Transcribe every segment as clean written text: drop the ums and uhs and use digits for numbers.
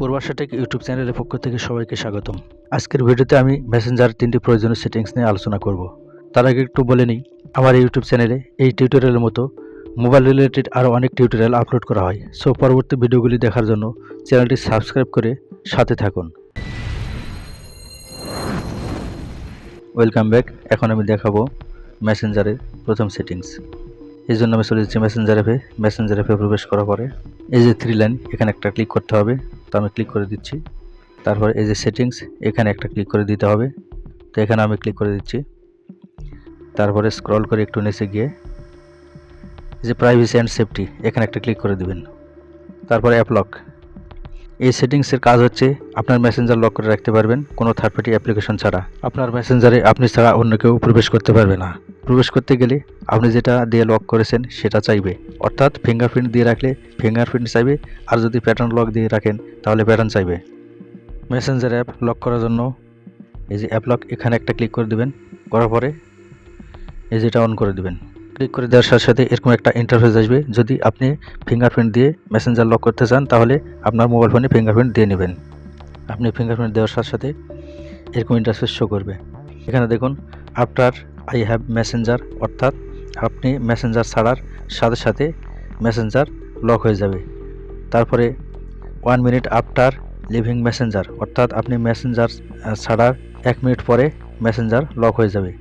পূর্বাশা take YouTube চ্যানেলের পক্ষ থেকে সবাইকে স্বাগতম। আজকের ভিডিওতে আমি মেসেঞ্জার 3টি প্রয়োজনীয় সেটিংস নিয়ে আলোচনা করব। তার আগে একটু বলে নিই, আমার ইউটিউব চ্যানেলে এই টিউটোরিয়ালের মতো মোবাইল রিলেটেড আরও অনেক টিউটোরিয়াল আপলোড করা হয়। সো পরবর্তী ভিডিওগুলি দেখার জন্য চ্যানেলটি সাবস্ক্রাইব করে সাথে থাকুন। Welcome back. এখন আমি দেখাবো মেসেঞ্জারের প্রথম সেটিংস। এই জন্য আমি চলে যাচ্ছি মেসেঞ্জার অ্যাপে প্রবেশ করার পরে এই যে 3 লাইন, এখানে একটা ক্লিক করতে হবে। তো আমি ক্লিক করে দিচ্ছি। তারপর এই যে সেটিংস, এখানে একটা ক্লিক করে দিতে হবে। তো এখানে আমি ক্লিক করে দিচ্ছি। তারপরে স্ক্রল করে একটু নিচে গিয়ে এই যে প্রাইভেসি অ্যান্ড সেফটি, এখানে একটা ক্লিক করে দিবেন। তারপরে অ্যাপ লক। এই সেটিংসের কাজ হচ্ছে আপনার মেসেঞ্জার লক করে রাখতে পারবেন কোনো থার্ড পার্টি অ্যাপ্লিকেশন ছাড়া। আপনার মেসেঞ্জারে আপনি ছাড়া অন্য কেউ প্রবেশ করতে পারবে না। প্রবেশ করতে গেলে আপনি যেটা দিয়ে লক করেছেন সেটা চাইবে, অর্থাৎ ফিঙ্গারপ্রিন্ট দিয়ে রাখলে ফিঙ্গারপ্রিন্ট চাইবে, আর যদি প্যাটার্ন লক দিয়ে রাখেন তাহলে প্যাটার্ন চাইবে। মেসেঞ্জার অ্যাপ লক করার জন্য এই যে অ্যাপ লক, এখানে একটা ক্লিক করে দিবেন। করার পরে এই যেটা অন করে দিবেন। ক্লিক করে দেওয়ার সাথে সাথে এরকম একটা ইন্টারফেস আসবে। যদি আপনি ফিঙ্গারপ্রিন্ট দিয়ে মেসেঞ্জার লক করতে চান তাহলে আপনার মোবাইল ফোনে ফিঙ্গারপ্রিন্ট দিয়ে নেবেন। আপনি ফিঙ্গারপ্রিন্ট দেওয়ার সাথে সাথে এরকম ইন্টারফেস শো করবে। এখানে দেখুন আফটার আই হ্যাভ মেসেঞ্জার, অর্থাৎ আপনি মেসেঞ্জার ছাড়ার সাথে সাথে মেসেঞ্জার লক হয়ে যাবে। তারপরে 1 মিনিট আফটার লিভিং মেসেঞ্জার, অর্থাৎ আপনি মেসেঞ্জার ছাড়ার 1 মিনিট পরে মেসেঞ্জার লক হয়ে যাবে।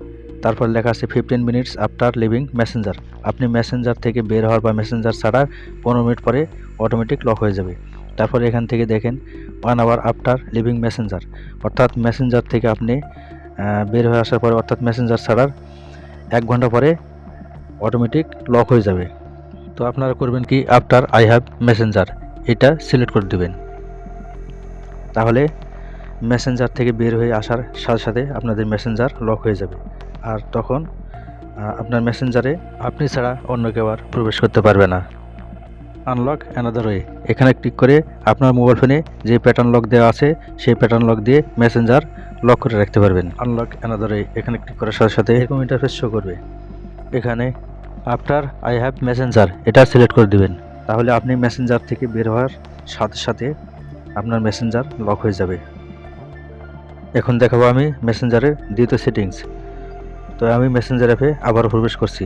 তারপর লেখা আছে 15 মিনিটস আফটার লিভিং মেসেঞ্জার, আপনি মেসেঞ্জার থেকে বের হওয়ার বা মেসেঞ্জার ছাড়ার 15 মিনিট পরে অটোমেটিক লক হয়ে যাবে। তারপরে এখান থেকে দেখেন 1 আওয়ার আফটার লিভিং মেসেঞ্জার, অর্থাৎ মেসেঞ্জার থেকে আপনি বের হয়ে আসার পরে, অর্থাৎ মেসেঞ্জার ছাড়ার 1 ঘন্টা পরে অটোমেটিক লক হয়ে যাবে। তো আপনারা করবেন কি, আফটার আই হ্যাভ মেসেঞ্জার এটা সিলেক্ট করে দেবেন। তাহলে মেসেঞ্জার থেকে বের হয়ে আসার সাথে সাথে আপনাদের মেসেঞ্জার লক হয়ে যাবে, আর তখন আপনার মেসেঞ্জারে আপনি ছাড়া অন্য কেউ আর প্রবেশ করতে পারবে না। আনলক অ্যানাদার ওয়ে, এখানে ক্লিক করে আপনার মোবাইল ফোনে যে প্যাটার্ন লক দেওয়া আছে সেই প্যাটার্ন লক দিয়ে মেসেঞ্জার লক করে রাখতে পারবেন। আনলক অ্যানাদার ওয়ে, এখানে ক্লিক করার সাথে সাথে এরকম ইন্টারফেস শো করবে। এখানে আফটার আই হ্যাভ মেসেঞ্জার এটা সিলেক্ট করে দিবেন। তাহলে আপনি মেসেঞ্জার থেকে বের হওয়ার সাথে সাথে আপনার মেসেঞ্জার লক হয়ে যাবে। এখন দেখাবো আমি মেসেঞ্জারের দ্বিতীয় সেটিংস। তো আমি মেসেঞ্জার অ্যাপে আবারও প্রবেশ করছি।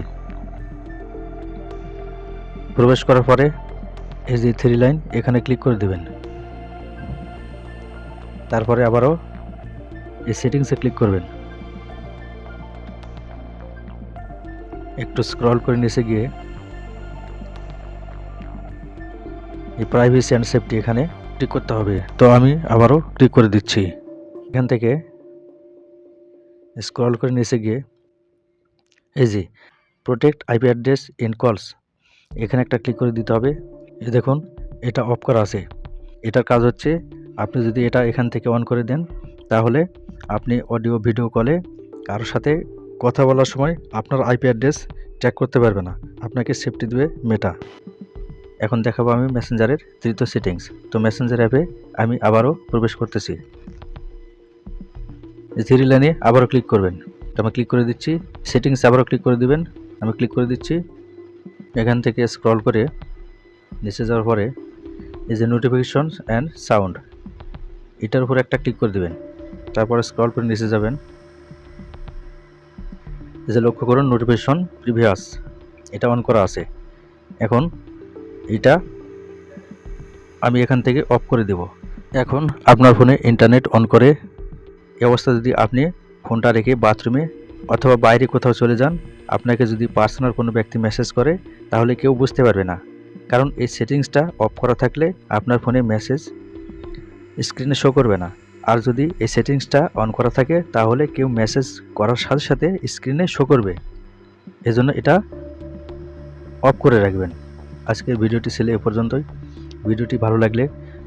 প্রবেশ করার পরে এই যে 3 লাইন, এখানে ক্লিক করে দিবেন। তারপরে আবারও এই সেটিংসে ক্লিক করবেন। একটু স্ক্রল করে নিচে গিয়ে এই প্রাইভেসি অ্যান্ড সেফটি এখানে ক্লিক করতে হবে। তো আমি আবারও ক্লিক করে দিচ্ছি। এখান থেকে স্ক্রল করে নিচে গিয়ে এই যে প্রোটেক্ট আইপি অ্যাড্রেস ইন কলস, এখানে একটা ক্লিক করে দিতে হবে। এই দেখুন এটা অফ করা আছে। এটার কাজ হচ্ছে আপনি যদি এটা এখান থেকে অন করে দেন তাহলে আপনি অডিও ভিডিও কলে কারোর সাথে কথা বলার সময় আপনার আইপি অ্যাড্রেস ট্র্যাক করতে পারবে না, আপনাকে সেফটি দেবে মেটা। এখন দেখাবো আমি মেসেঞ্জারের তৃতীয় সেটিংস। তো মেসেঞ্জার অ্যাপে আমি আবারও প্রবেশ করতেছি। 3 লাইনে আবারও ক্লিক করবেন। তো আমি ক্লিক করে দিচ্ছি। সেটিংস আবারও ক্লিক করে দিবেন। আমি ক্লিক করে দিচ্ছি। এখান থেকে স্ক্রল করে নিচে যাওয়ার পরে এই যে নোটিফিকেশন অ্যান্ড সাউন্ড, এটার উপর একটা ক্লিক করে দিবেন। তারপরে স্ক্রল করে নিচে যাবেন। এই যে লক্ষ্য করুন নোটিফিকেশন প্রিভিয়াস, এটা অন করা আছে। এখন এটা আমি এখান থেকে অফ করে দেব। এখন আপনার ফোনে ইন্টারনেট অন করে এই অবস্থা যদি আপনি ফোনটা রেখে বাথরুমে অথবা বাইরে কোথাও চলে যান, আপনাকে যদি পার্সোনাল কোনো ব্যক্তি মেসেজ করে তাহলে কেউ বুঝতে পারবে না, কারণ এই সেটিংসটা অফ করা থাকলে আপনার ফোনে মেসেজ স্ক্রিনে শো করবে না। আর যদি এই সেটিংসটা অন করা থাকে তাহলে কেউ মেসেজ করার সাথে সাথে স্ক্রিনে শো করবে। এজন্য এটা অফ করে রাখবেন। আজকের ভিডিওটি ছিল এ পর্যন্তই। ভিডিওটি ভালো লাগলে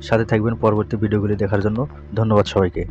সাথে থাকবেন পরবর্তী ভিডিওগুলি দেখার জন্য। ধন্যবাদ সবাইকে।